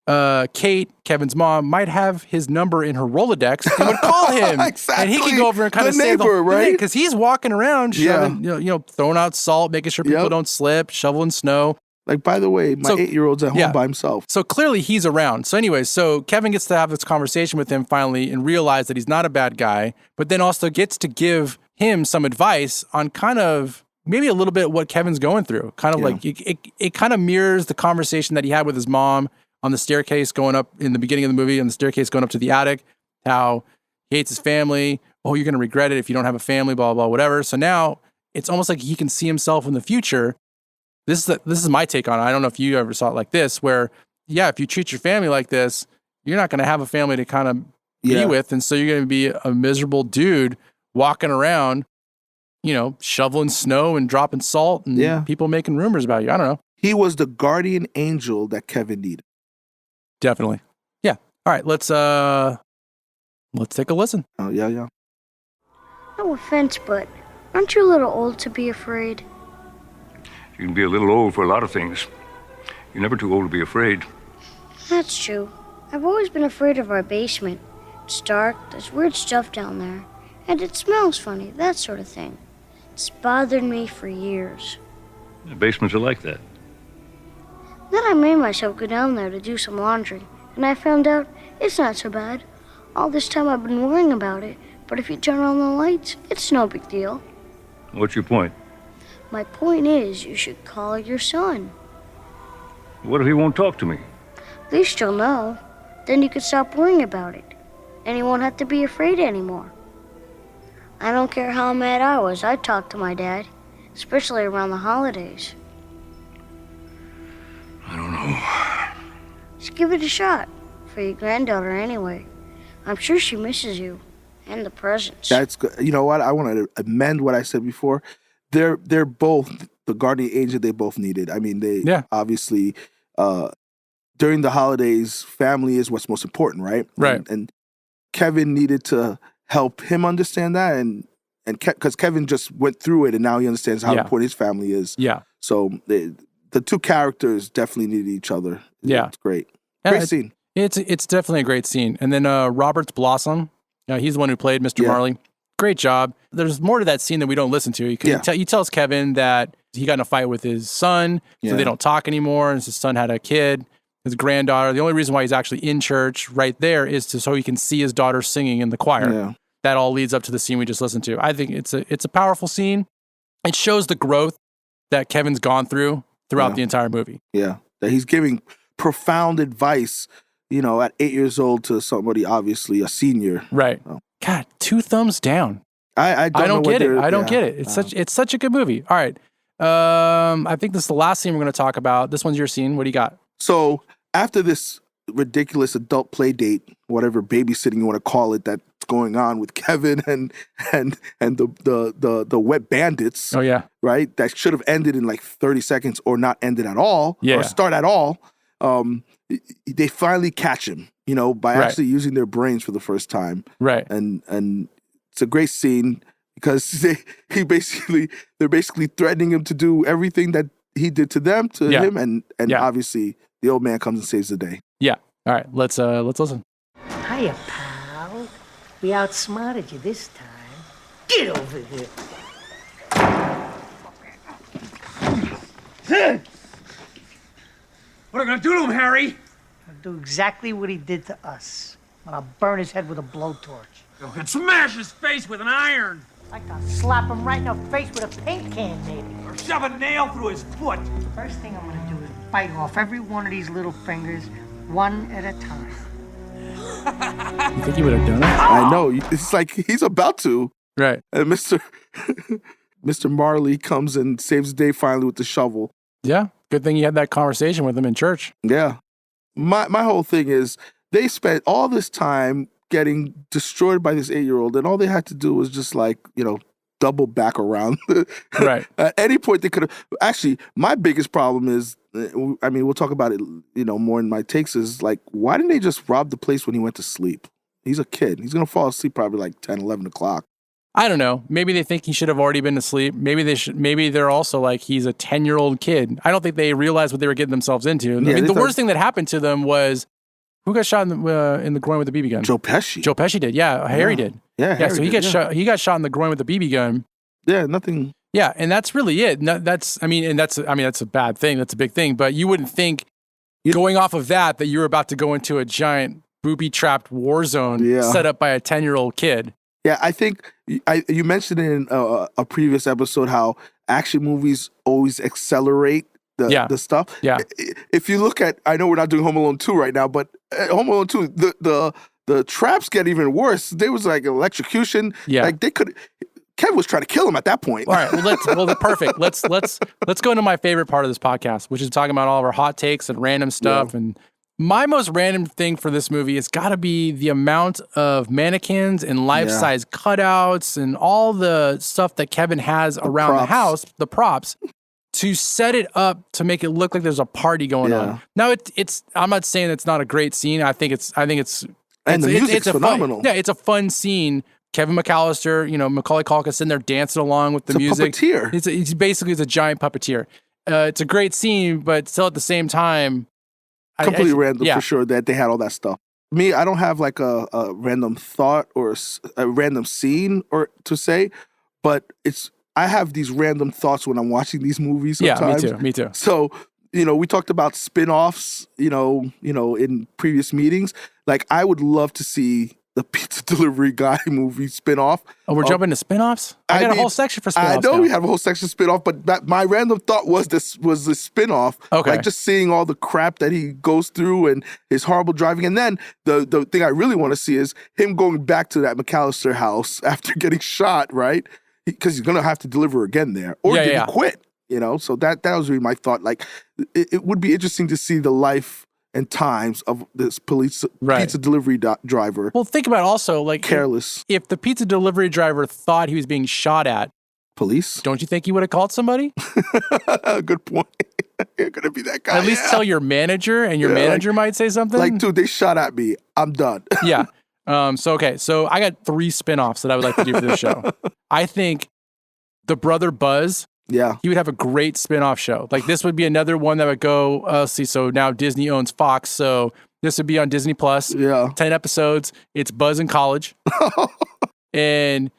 S1: Kate, Kevin's mom, might have his number in her Rolodex and would call him.
S3: Exactly.
S1: And he could go over and kind of save
S3: neighbor, right?
S1: Because he's walking around shoving, throwing out salt, making sure people don't slip, shoveling snow.
S3: Like, by the way, my 8-year-old's at home by himself.
S1: So clearly he's around. So anyway, so Kevin gets to have this conversation with him finally and realize that he's not a bad guy, but then also gets to give him some advice on kind of maybe a little bit what Kevin's going through. Kind of like it kind of mirrors the conversation that he had with his mom on the staircase going up in the beginning of the movie, on the staircase going up to the attic, how he hates his family. Oh, you're going to regret it if you don't have a family, blah, blah, blah, whatever. So now it's almost like he can see himself in the future. This is my take on it. I don't know if you ever saw it like this, where, if you treat your family like this, you're not going to have a family to kind of be with. And so you're going to be a miserable dude walking around, shoveling snow and dropping salt and people making rumors about you. I don't know.
S3: He was the guardian angel that Kevin needed.
S1: Definitely. Yeah. All right. Let's take a listen.
S3: Oh, yeah.
S2: No offense, but aren't you a little old to be afraid?
S15: You can be a little old for a lot of things. You're never too old to be afraid.
S2: That's true. I've always been afraid of our basement. It's dark, there's weird stuff down there, and it smells funny, that sort of thing. It's bothered me for years.
S15: The basements are like that.
S2: Then I made myself go down there to do some laundry, and I found out it's not so bad. All this time I've been worrying about it, but if you turn on the lights, it's no big deal.
S15: What's your point?
S2: My point is, you should call your son.
S15: What if he won't talk to me?
S2: At least you'll know. Then you could stop worrying about it, and you won't have to be afraid anymore. I don't care how mad I was, I'd talk to my dad, especially around the holidays.
S15: I don't know.
S2: Just give it a shot, for your granddaughter anyway. I'm sure she misses you, and the presents.
S3: That's good. You know what? I want to amend what I said before. They're both the guardian angel they both needed. I mean, they obviously during the holidays, family is what's most important, right?
S1: Right.
S3: And Kevin needed to help him understand that, and because Kevin just went through it, and now he understands how important his family is.
S1: Yeah.
S3: So the two characters definitely needed each other.
S1: Yeah,
S3: it's great. Great scene.
S1: It's definitely a great scene. And then Roberts Blossom, he's the one who played Mr. Marley. Great job. There's more to that scene that we don't listen to. He tells Kevin that he got in a fight with his son, so they don't talk anymore. And his son had a kid, his granddaughter. The only reason why he's actually in church right there is so he can see his daughter singing in the choir. Yeah. That all leads up to the scene we just listened to. I think it's a powerful scene. It shows the growth that Kevin's gone through throughout the entire movie.
S3: Yeah, that he's giving profound advice, at 8 years old to somebody, obviously a senior.
S1: Right.
S3: So.
S1: God, 2 thumbs down.
S3: I don't
S1: get it. I don't get it. It's such a good movie. All right. I think this is the last scene we're going to talk about. This one's your scene. What do you got?
S3: So after this ridiculous adult play date, whatever babysitting you want to call it, that's going on with Kevin and the wet bandits.
S1: Oh yeah.
S3: Right. That should have ended in like 30 seconds or not ended at all.
S1: Yeah.
S3: Or start at all. They finally catch him. By actually using their brains for the first time.
S1: Right.
S3: And it's a great scene because they're basically threatening him to do everything that he did to them, to him, and obviously the old man comes and saves the day.
S1: Yeah. All right. Let's listen.
S16: Hiya, pal. We outsmarted you this time. Get over here.
S9: What are you gonna do to him, Harry?
S16: Do exactly what he did to us. And I'll burn his head with a blowtorch.
S9: You can smash his face with an iron.
S16: I can slap him right in the face with a paint can, maybe.
S9: Or shove a nail through his foot.
S16: First thing I'm gonna do is bite off every one of these little fingers, one at a time.
S1: You think he would have done it?
S3: I know. It's like he's about to.
S1: Right.
S3: And Mr. Marley comes and saves the day finally with the shovel.
S1: Yeah. Good thing you had that conversation with him in church.
S3: Yeah. My whole thing is they spent all this time getting destroyed by this 8-year-old, and all they had to do was just like, double back around.
S1: Right.
S3: At any point they could have. Actually, my biggest problem is, we'll talk about it, more in my takes, is like, why didn't they just rob the place when he went to sleep? He's a kid. He's going to fall asleep probably like 10, 11 o'clock.
S1: I don't know. Maybe they think he should have already been asleep. Maybe they're also like, he's a 10-year-old kid. I don't think they realized what they were getting themselves into.
S3: Yeah,
S1: the worst thing that happened to them was, who got shot in the groin with a BB gun?
S3: Joe Pesci.
S1: Joe Pesci did. Yeah, Harry did.
S3: Yeah, Harry
S1: so he
S3: did,
S1: got shot. He got shot in the groin with a BB gun.
S3: Yeah, nothing.
S1: Yeah, and that's really it. That's a bad thing. That's a big thing. But you wouldn't think, going off of that you're about to go into a giant booby-trapped war zone set up by a 10-year-old kid.
S3: Yeah, I think you mentioned in a previous episode how action movies always accelerate the stuff.
S1: Yeah.
S3: If you look at, I know we're not doing Home Alone 2 right now, but Home Alone 2, the traps get even worse. There was like electrocution.
S1: Yeah.
S3: Like Kev was trying to kill him at that point.
S1: All right, perfect. Let's go into my favorite part of this podcast, which is talking about all of our hot takes and random stuff.
S3: Yeah.
S1: And my most random thing for this movie has got to be the amount of mannequins and life-size cutouts and all the stuff that Kevin has around the house, the props, to set it up to make it look like there's a party going on. Now, it's. I'm not saying it's not a great scene. I think it's.
S3: And the music's phenomenal.
S1: It's a fun scene. Kevin McAllister, Macaulay Culkin sitting there dancing along with the music.
S3: It's a puppeteer.
S1: He's basically a giant puppeteer. It's a great scene, but still at the same time,
S3: completely random for sure that they had all that stuff. Me, I don't have like a random thought or a random scene to say, but I have these random thoughts when I'm watching these movies sometimes.
S1: Yeah, me too.
S3: So, we talked about spin-offs, in previous meetings. Like, I would love to see the pizza delivery guy movie spin-off.
S1: Oh, we're jumping to spin-offs? I got a whole section for spin-offs.
S3: I know we have a whole section spin-off, but my random thought was this spin-off.
S1: Okay.
S3: Like just seeing all the crap that he goes through and his horrible driving. And then the thing I really want to see is him going back to that McAllister house after getting shot, right? Because he's going to have to deliver again there. Or did he quit? So that was really my thought. Like, it would be interesting to see the life and times of this pizza delivery driver.
S1: Well, think about also, like,
S3: careless.
S1: If the pizza delivery driver thought he was being shot at,
S3: police,
S1: don't you think he would have called somebody?
S3: Good point. You're gonna be that guy.
S1: At least tell your manager, and your manager might say something.
S3: Like, dude, they shot at me. I'm done.
S1: Yeah. So I got 3 spinoffs that I would like to do for this show. I think the brother Buzz.
S3: Yeah.
S1: He would have a great spin-off show. Like, this would be another one that would go, so now Disney owns Fox, so this would be on Disney Plus.
S3: Yeah.
S1: 10 episodes. It's Buzz in college. And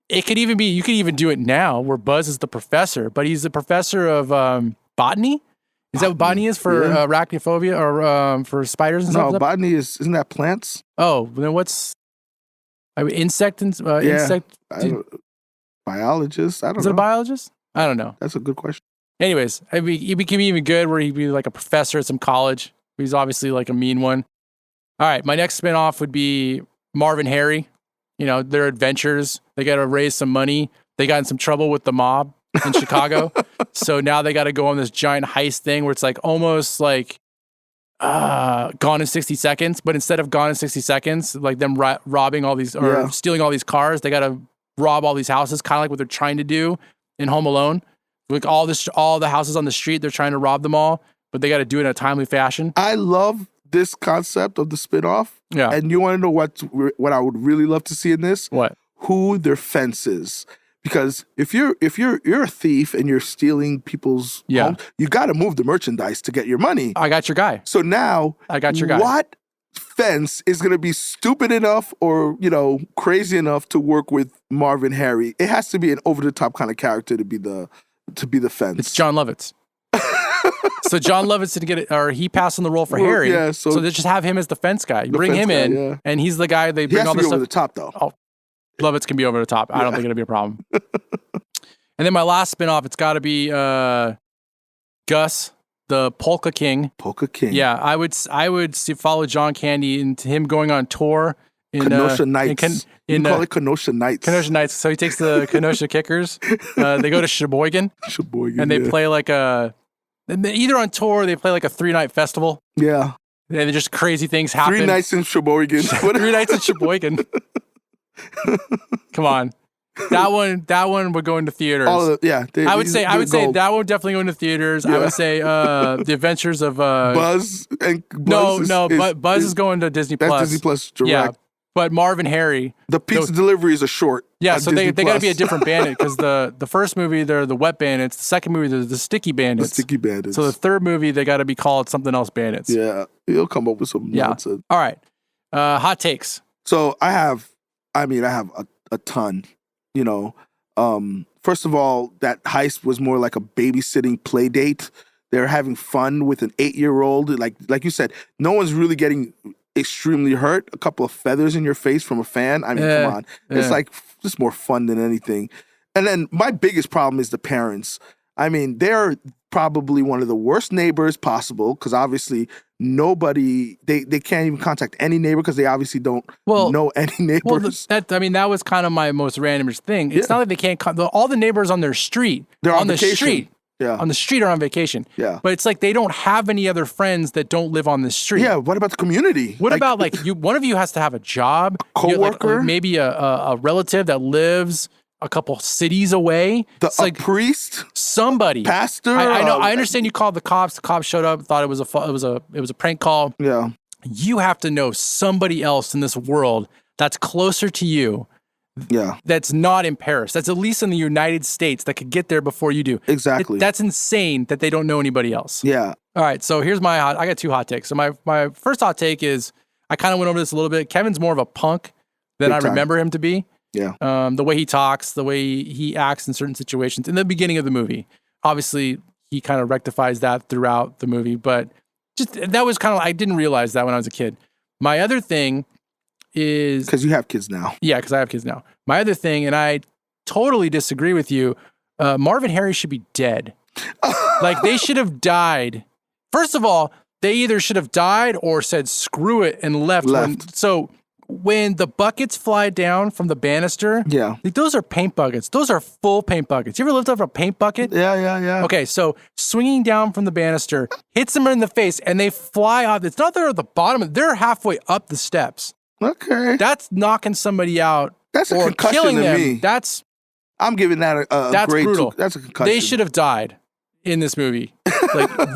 S1: it could even be, you could even do it now where Buzz is the professor, but he's the professor of botany. Is that what botany is for arachnophobia or for spiders and stuff?
S3: No, botany isn't that plants?
S1: Oh, then what's insect?
S3: Biologist? I don't know.
S1: Is it a biologist? I don't know.
S3: That's a good question.
S1: Anyways, he became even good where he'd be like a professor at some college. He's obviously like a mean one. All right, my next spinoff would be Marv and Harry. Their adventures. They got to raise some money. They got in some trouble with the mob in Chicago. So now they got to go on this giant heist thing where it's like almost like Gone in 60 Seconds. But instead of Gone in 60 Seconds, like them robbing all these or stealing all these cars, they got to rob all these houses, kind of like what they're trying to do in Home Alone. Like all the houses on the street, they're trying to rob them all, but they got to do it in a timely fashion.
S3: I love this concept of the spinoff.
S1: Yeah.
S3: And you want to know what I would really love to see in this?
S1: What?
S3: Who their fence is. Because if you're a thief and you're stealing people's homes, you got to move the merchandise to get your money.
S1: I got your guy.
S3: So now
S1: I got your guy.
S3: What fence is going to be stupid enough or, crazy enough to work with Marv and Harry? It has to be an over-the-top kind of character to be the fence.
S1: It's John Lovitz. So John Lovitz did get it, or he passed on the role for Harry.
S3: Yeah,
S1: so they just have him as the fence guy. You bring him in, and he's the guy they bring
S3: he has
S1: all
S3: to
S1: this
S3: be
S1: stuff.
S3: over the top, though.
S1: Oh, Lovitz can be over the top. I don't think it'll be a problem. And then my last spinoff, it's got to be Gus the Polka King.
S3: Polka King.
S1: Yeah, I would follow John Candy into him going on tour in
S3: Kenosha Nights. You can call it Kenosha Nights.
S1: Kenosha Nights. So he takes the Kenosha Kickers. They go to Sheboygan. And they play like either on tour or they play like a 3-night festival.
S3: Yeah.
S1: And just crazy things happen.
S3: 3 nights in Sheboygan.
S1: 3 nights in Sheboygan. Come on. That one would go into theaters.
S3: I
S1: would say that one would definitely go into theaters. Yeah. I would say The Adventures of
S3: Buzz
S1: Buzz is going to Disney Plus.
S3: That's Disney Plus direct.
S1: Yeah. But Marv and Harry.
S3: The pizza delivery is a short.
S1: Yeah, so they got to be a different bandit because the first movie they're the wet bandits. The second movie they're the sticky bandits.
S3: The sticky bandits.
S1: So the third movie they got to be called something else bandits.
S3: Yeah, he'll come up with some nonsense.
S1: All right, hot takes.
S3: So I have a ton. First of all, that heist was more like a babysitting play date. They're having fun with an 8-year-old. Like you said, no one's really getting extremely hurt. A couple of feathers in your face from a fan. I mean, come on. It's like just more fun than anything. And then my biggest problem is the parents. I mean, they're probably one of the worst neighbors possible because obviously nobody, they can't even contact any neighbor because they obviously don't know any neighbors.
S1: Well, that was kind of my most randomest thing. It's not like they can't, all the neighbors on their street, they're on vacation. The street.
S3: Yeah.
S1: On the street or on vacation.
S3: Yeah.
S1: But it's like they don't have any other friends that don't live on the street.
S3: Yeah. What about the community?
S1: What about one of you has to have a job,
S3: a coworker,
S1: maybe a relative that lives a couple cities away.
S3: A priest,
S1: somebody,
S3: pastor.
S1: I know. I understand you called the cops. The cops showed up, thought it was a prank call.
S3: Yeah.
S1: You have to know somebody else in this world that's closer to you.
S3: Yeah.
S1: That's not in Paris. That's at least in the United States that could get there before you do.
S3: Exactly.
S1: That's insane that they don't know anybody else.
S3: Yeah.
S1: All right. So here's I got 2 hot takes. So my first hot take is, I kind of went over this a little bit. Kevin's more of a punk than I remember him to be.
S3: Yeah.
S1: The way he talks, the way he acts in certain situations in the beginning of the movie. Obviously, he kind of rectifies that throughout the movie, but that was kind of, I didn't realize that when I was a kid. My other thing is...
S3: Because you have kids now.
S1: Yeah, because I have kids now. My other thing, and I totally disagree with you, Marv and Harry should be dead. Like, they should have died. First of all, they either should have died or said, screw it, and left. When the buckets fly down from the banister, those are paint buckets. Those are full paint buckets. You ever lived over a paint bucket?
S3: Yeah.
S1: Okay, so swinging down from the banister, hits them in the face, and they fly off. It's not they're at the bottom. They're halfway up the steps.
S3: Okay.
S1: That's knocking somebody out.
S3: That's a
S1: or
S3: concussion
S1: killing
S3: to
S1: them.
S3: me.
S1: I'm
S3: giving that a grade
S1: brutal.
S3: 2. That's a concussion.
S1: They should have died in this movie,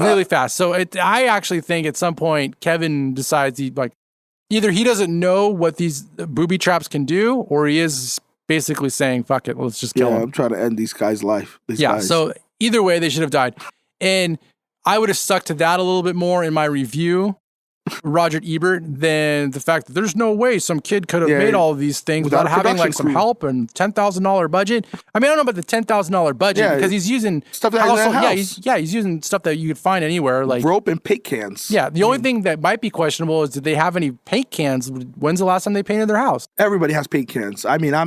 S1: really fast. So I actually think at some point Kevin decides either he doesn't know what these booby traps can do, or he is basically saying, fuck it, let's just kill him.
S3: I'm trying to end these guys' life.
S1: So either way, they should have died. And I would have stuck to that a little bit more in my review, Roger Ebert, than the fact that there's no way some kid could have made all of these things without having some help and $10,000 budget. I mean, I don't know about the $10,000 budget because he's using
S3: stuff that
S1: he's using stuff that you could find anywhere, like
S3: rope and paint cans.
S1: Yeah, the only thing that might be questionable is, did they have any paint cans? When's the last time they painted their house?
S3: Everybody has paint cans. I mean, I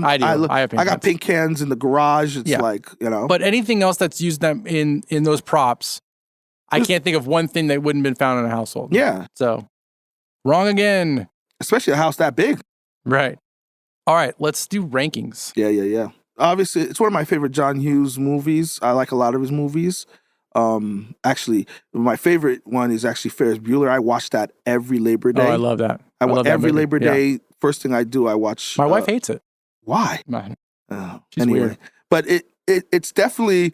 S3: got paint cans in the garage. It's
S1: But anything else that's used in those props, I can't think of one thing that wouldn't have been found in a household.
S3: Yeah.
S1: So, wrong again.
S3: Especially a house that big.
S1: Right. All right, let's do rankings.
S3: Yeah. Obviously, it's one of my favorite John Hughes movies. I like a lot of his movies. Actually, my favorite one is actually Ferris Bueller. I watch that every Labor Day.
S1: Oh, I love that.
S3: Every Labor Day, first thing I do, I watch.
S1: My wife hates it.
S3: Why?
S1: She's weird.
S3: But it's definitely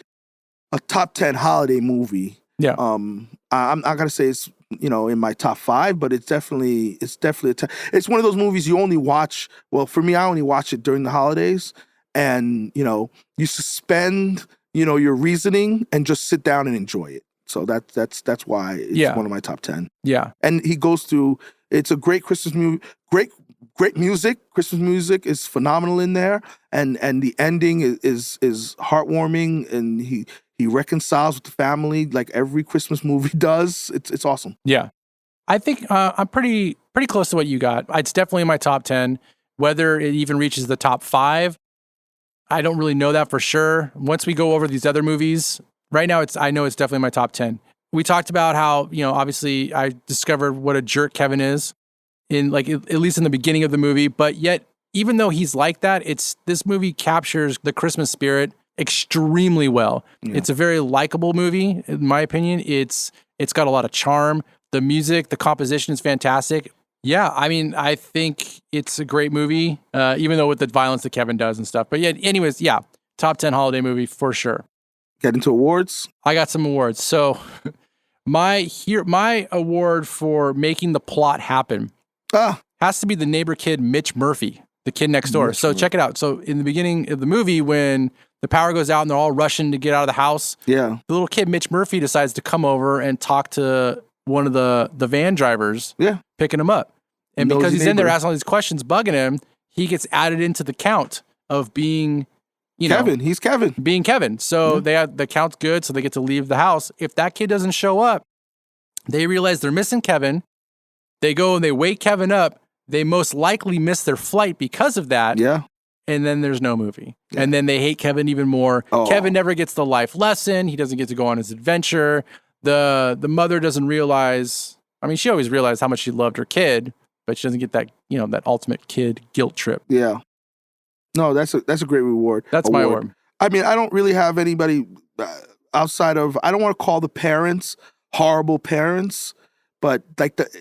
S3: a top 10 holiday movie.
S1: Yeah.
S3: I'm not gonna say it's in my top 5, but it's definitely it's one of those movies you only watch. Well, for me, I only watch it during the holidays, and you suspend your reasoning and just sit down and enjoy it. So that's why it's one of my top 10.
S1: Yeah.
S3: And he goes through. It's a great Christmas movie. Great music. Christmas music is phenomenal in there, and the ending is heartwarming, and he reconciles with the family like every Christmas movie does. It's awesome.
S1: Yeah. I think I'm pretty close to what you got. It's definitely in my top 10. Whether it even reaches the top 5, I don't really know that for sure. Once we go over these other movies, right now I know it's definitely my top 10. We talked about how, obviously I discovered what a jerk Kevin is in at least in the beginning of the movie, but yet even though he's like that, this movie captures the Christmas spirit extremely well. Yeah. It's a very likable movie, in my opinion. It's got a lot of charm. The music, the composition is fantastic. Yeah, I mean, I think it's a great movie, even though with the violence that Kevin does and stuff. But yeah, anyways, yeah, top 10 holiday movie for sure.
S3: Get into awards?
S1: I got some awards. So my award for making the plot happen has to be the neighbor kid, Mitch Murphy, the kid next door. So check it out. So in the beginning of the movie, when the power goes out and they're all rushing to get out of the house, the little kid, Mitch Murphy, decides to come over and talk to one of the van drivers picking him up. And because he's in there asking all these questions, bugging him, he gets added into the count of being,
S3: Kevin. He's Kevin.
S1: Being Kevin. So they have the count's good, so they get to leave the house. If that kid doesn't show up, they realize they're missing Kevin. They go and they wake Kevin up. They most likely miss their flight because of that.
S3: Yeah.
S1: And then there's no movie. Yeah. And then they hate Kevin even more. Oh. Kevin never gets the life lesson. He doesn't get to go on his adventure. The mother doesn't realize, I mean, she always realized how much she loved her kid, but she doesn't get that, that ultimate kid guilt trip.
S3: Yeah. No, that's a great reward.
S1: That's my award.
S3: I mean, I don't really have anybody outside of, I don't want to call the parents horrible parents, but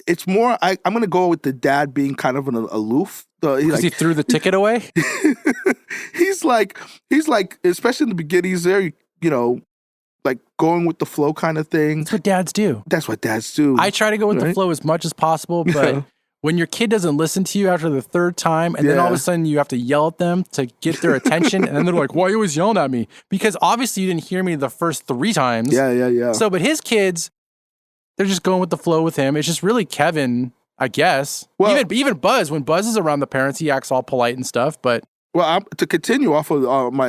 S3: it's more, I'm going to go with the dad being kind of an aloof.
S1: Because he threw the ticket away?
S3: he's like, especially in the beginning, he's there, going with the flow kind of thing.
S1: That's what dads do.
S3: I
S1: try to go with the flow as much as possible, but when your kid doesn't listen to you after the third time, and then all of a sudden you have to yell at them to get their attention, and then they're like, why are you always yelling at me? Because obviously you didn't hear me the first 3 times.
S3: Yeah.
S1: So, but his kids, they're just going with the flow with him. It's just really Kevin, I guess. Well, even Buzz, when Buzz is around the parents, he acts all polite and stuff, but...
S3: Well, to continue off of my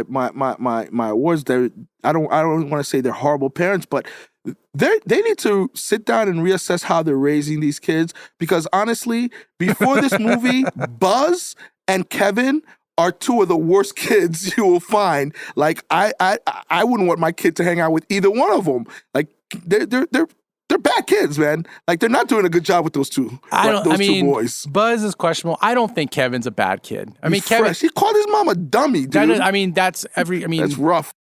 S3: awards, I don't want to say they're horrible parents, but they need to sit down and reassess how they're raising these kids. Because honestly, before this movie, Buzz and Kevin are 2 of the worst kids you will find. Like I wouldn't want my kid to hang out with either one of them. Like they're bad kids, man. Like they're not doing a good job with those two. Two boys.
S1: Buzz is questionable. I don't think Kevin's a bad kid. Kevin.
S3: He called his mom a dummy, dude.
S1: That's
S3: rough.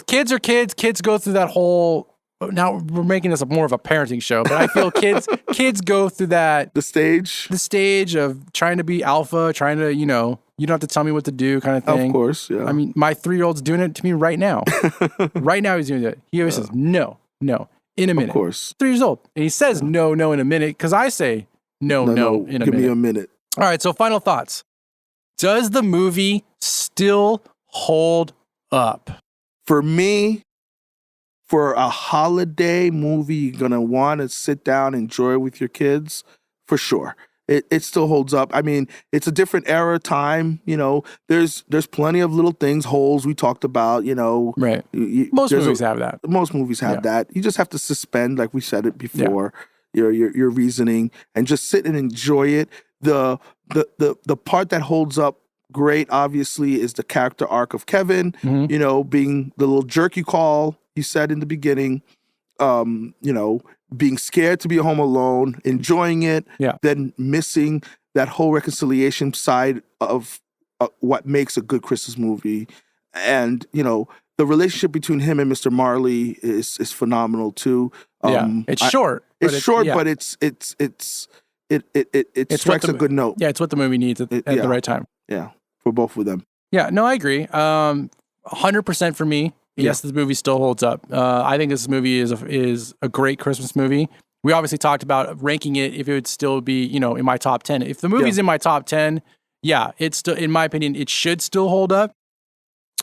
S1: Kids are kids. Kids go through that whole. Now we're making this more of a parenting show, but I feel kids go through that
S3: the
S1: stage of trying to be alpha, trying to you don't have to tell me what to do, kind of thing.
S3: Of course, yeah.
S1: I mean, my 3-year-old's doing it to me right now. Right now, he's doing it. He always says no. In a minute.
S3: Of course.
S1: 3 years old. And he says no in a minute because I say no in a minute.
S3: Give me a minute.
S1: All right, so final thoughts. Does the movie still hold up?
S3: For me, for a holiday movie you're going to want to sit down and enjoy with your kids, for sure. It still holds up. I mean, it's a different era, time. There's plenty of little things, holes we talked about.
S1: Right. Most movies have that.
S3: Most movies have that. You just have to suspend, like we said it before, your reasoning and just sit and enjoy it. The part that holds up great, obviously, is the character arc of Kevin. Mm-hmm. Being the little jerk you said in the beginning. Being scared to be home alone, enjoying it, then missing that whole reconciliation side of what makes a good Christmas movie. And, the relationship between him and Mr. Marley is phenomenal too.
S1: It's short.
S3: But it strikes a good note.
S1: Yeah, it's what the movie needs at the right time.
S3: Yeah, for both of them.
S1: Yeah, no, I agree. 100% for me. Yes, this movie still holds up. I think this movie is a great Christmas movie. We obviously talked about ranking it if it would still be, in my top 10. If the movie's in my top 10, it's still, in my opinion, it should still hold up.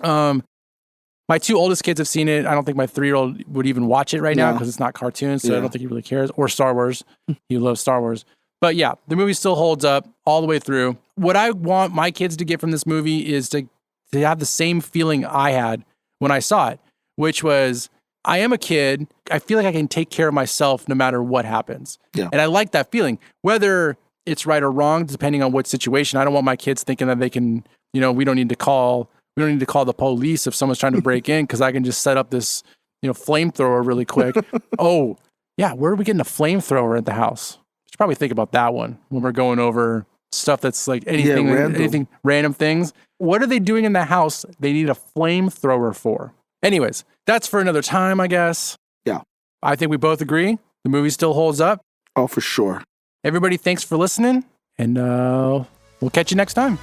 S1: My 2 oldest kids have seen it. I don't think my 3-year-old would even watch it right now because it's not cartoons, so I don't think he really cares. Or Star Wars. He loves Star Wars. But yeah, the movie still holds up all the way through. What I want my kids to get from this movie is to have the same feeling I had when I saw it, which was, I am a kid. I feel like I can take care of myself no matter what happens.
S3: Yeah.
S1: And I like that feeling, whether it's right or wrong, depending on what situation. I don't want my kids thinking that they can, we don't need to call the police if someone's trying to break in because I can just set up this, flamethrower really quick. Oh, yeah, where are we getting a flamethrower at the house? We should probably think about that one when we're going over stuff that's like anything random things. What are they doing in the house they need a flamethrower for? Anyways, that's for another time, I guess.
S3: Yeah.
S1: I think we both agree the movie still holds up.
S3: Oh, for sure.
S1: Everybody, thanks for listening, and we'll catch you next time.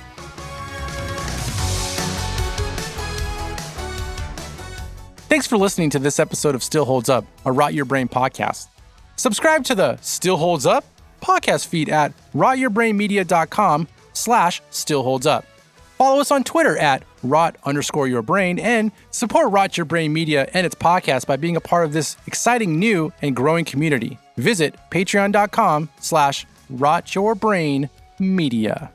S1: Thanks for listening to this episode of Still Holds Up, a Rot Your Brain podcast. Subscribe to the Still Holds Up podcast feed at rotyourbrainmedia.com/stillholdsup. Follow us on Twitter at rot_yourbrain and support Rot Your Brain Media and its podcast by being a part of this exciting new and growing community. Visit patreon.com/rotyourbrainmedia.